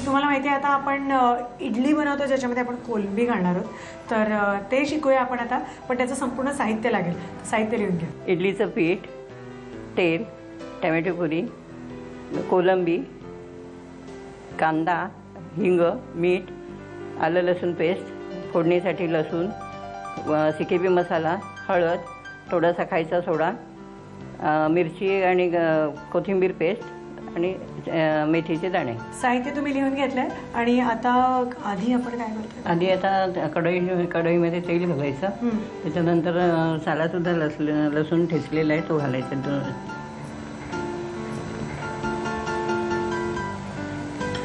तुम्हाला माहिती आहे आता आपण इडली बनवतो ज्याच्यामध्ये आपण कोलंबी घालणार आहोत, तर ते शिकूया आपण आता. पण त्याचं संपूर्ण साहित्य लागेल. साहित्य लिहून घ्या. इडलीचं पीठ, तेल, टोमॅटो प्युरी, कोलंबी, कांदा, हिंग, मीठ, आलं लसूण पेस्ट, फोडणीसाठी लसूण, सिकेबी मसाला, हळद, थोडासा खायचा सोडा, मिरची आणि कोथिंबीर पेस्ट आणि मेथीचे दाणे. साहित्य तुम्ही लिहून घेतलंय. आणि आता आधी आपण काय करतो? आधी आता कढईमध्ये तेल घालायचं. त्याच्यानंतर सालासुद्धा लसूण ठेचलेला आहे तो घालायचा.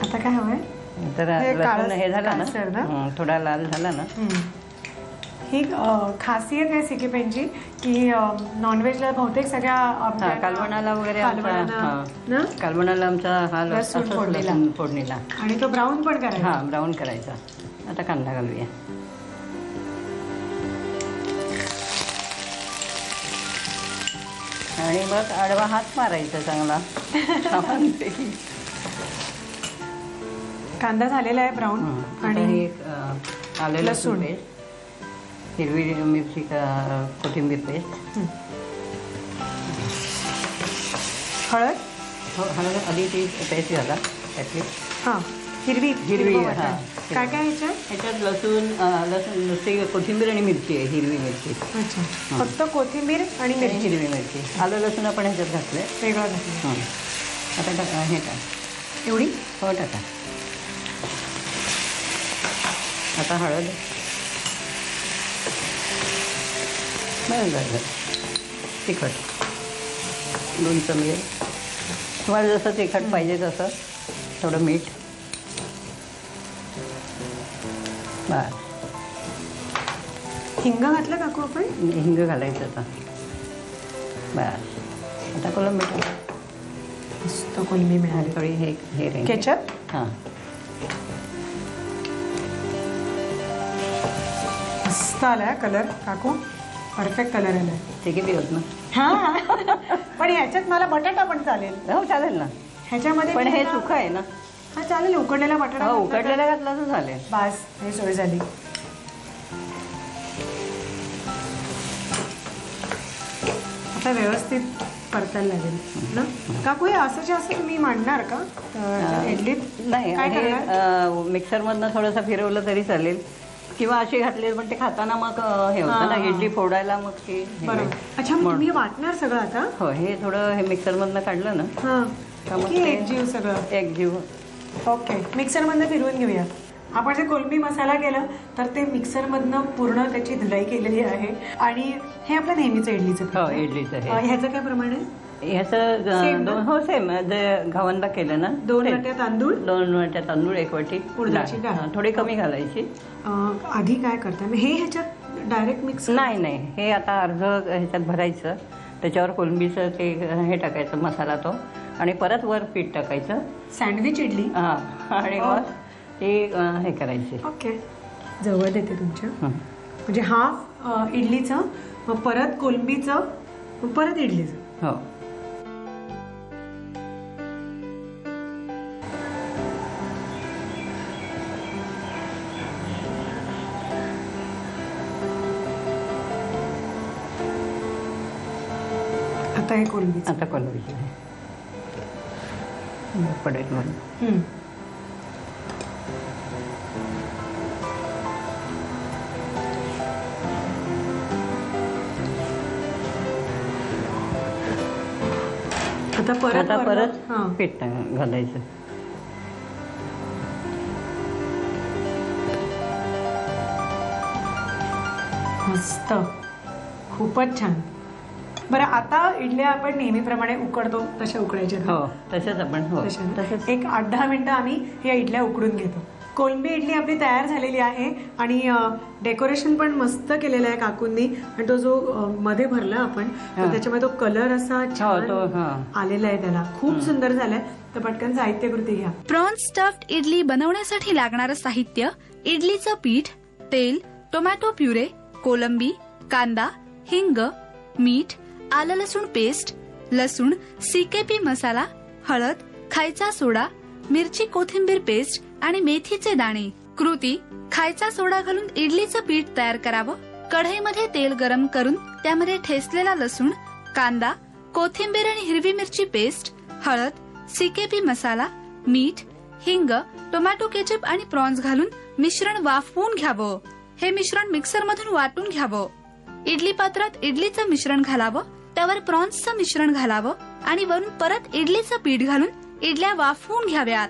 आता काय हवंय? तर लसूण हे झालं ना, थोडा लाल झाला ना. ही खासियत आहे सिकेपेनची की नॉनव्हेजला बहुतेक सगळ्या कालवणाला वगैरे कालवणाला आमचा हा लसूण फोडणीला. आणि तो ब्राऊन पण करायचा. हा, ब्राऊन करायचा. आता कांदा घालूया. आणि मग आडवा हात मारायचा चांगला. कांदा झालेला आहे ब्राऊन. आणि आलं लसूण पेस्ट, हिरवी मिरची, कोथिंबीर पेस्ट, हळद. हळद आधी ती पेस्ट घाला त्यातली. हां, हिरवी. हां. काय काय ह्याच्यात? लसूण नुसती कोथिंबीर आणि मिरची आहे, हिरवी मिरची. अच्छा, फक्त कोथिंबीर आणि मिरची, हिरवी मिरची. आलं लसूण आपण ह्याच्यात घातलंय, वेगळं घातलं. आता टाका, हे टाक. एवढी? हो, टाका. आता हळद. बरं. तिखट 2 चमचे. तुम्हाला जसं तिखट पाहिजे तसं. थोडं मीठ. बस. हिंग घातलं काकू आपण? हिंग घालायचं आता. बस. आता कोलंबी टाका. मस्त कोलंबी मिळाली. थोडी हे केचप. हां, मस्त आलाय कलर काकू. परफेक्ट कलर आलाय. ते किती होत ना. हां, पण ह्याच्यात मला बटाटा पण चालेल. हो, चालेल ना. ह्याच्यामध्ये पण हे सुखं आहे ना. हा, चालेल. उकडलेला बटाटा. हो, उकडलेला घातला तर चालेल. बस, हे सोय झाली. आता व्यवस्थित परतायला लागेल ना काकू. हे असं तुम्ही मांडणार का इडलीत? नाही, हे मिक्सरमधनं थोडंसं फिरवलं तरी चालेल, किंवा अशी घातली पण ते खाताना मग हे होतं ना, इडली फोडायला मग ते. बरोबर. अच्छा, मग तुम्ही वाटणार सगळं आता? हो, हे थोडं हे मिक्सरमधनं काढलं ना. हां, एकजीव सगळं. एकजीव. ओके, मिक्सरमधनं फिरवून घेऊया. आपण जे कोलंबी मसाला केलं तर ते मिक्सरमधनं पूर्ण त्याची धुलाई केलेली आहे. आणि हे आपलं नेहमीचं इडलीचं. हो, इडलीचं. ह्याचं काय प्रमाण आहे? ह्याचं हो सेम, जे घावनला केलं ना. 2 वाट्या तांदूळ. 2 वाट्या तांदूळ, 1 वाटी उडदाची डाळ. थोडी कमी घालायची. आधी काय करताय? हे ह्याच्यात डायरेक्ट मिक्स? नाही, हे आता अर्ध ह्याच्यात भरायचं. त्याच्यावर कोलंबीचं ते हे टाकायचं मसाला तो, आणि परत वर पीठ टाकायचं. सँडविच इडली. हां, आणि मग ते हे करायचे. ओके, जवळ देते तुमच्या. म्हणजे हाफ इडलीचं, मग परत कोलंबीचं, मग परत इडलीचं. हो. आता हे कोलंबीचं. आता कोलंबीचं पडेल म्हणून. आता परत पीठ घालायचं. मस्त, खूपच छान. बरं, आता इडल्या आपण नेहमीप्रमाणे उकडतो तशा उकडायच्या. हो, तशाच आपण. हो, तसंच. एक 8-10 मिनिटं आम्ही या इडल्या उकडून घेतो. कोलंबी इडली आपली तयार झालेली आहे. आणि डेकोरेशन पण मस्त केलेलं आहे काकूंनी. आणि तो जो मध्ये भरला आपण, तर त्याच्यामध्ये तो कलर असा छान आलेला आहे, त्याला खूप सुंदर झालाय. तर पटकन साहित्य कृती घ्या. प्रॉन स्टफ्ड इडली बनवण्यासाठी लागणारं साहित्य: इडलीचं पीठ, तेल, टोमॅटो प्युरे, कोलंबी, कांदा, हिंग, मीठ, आलं लसूण पेस्ट, लसूण, CKP मसाला, हळद, खायचा सोडा, मिरची कोथिंबीर पेस्ट आणि मेथीचे दाणे. कृती: खायचा सोडा घालून इडलीचं पीठ तयार करावं. कढईमध्ये तेल गरम करून त्यामध्ये ठेचलेला लसूण, कांदा, कोथिंबीर आणि हिरवी मिरची पेस्ट, हळद, CKP मसाला, मीठ, हिंग, टोमॅटो केचप आणि प्रॉन्स घालून मिश्रण वाफवून घ्यावं. हे मिश्रण मिक्सर मधून वाटून घ्यावं. इडली पात्रात इडलीचं मिश्रण घालावं, त्यावर प्रॉन्सचं मिश्रण घालावं आणि वरून परत इडलीचं पीठ घालून इडल्या वाफवून घ्याव्यात.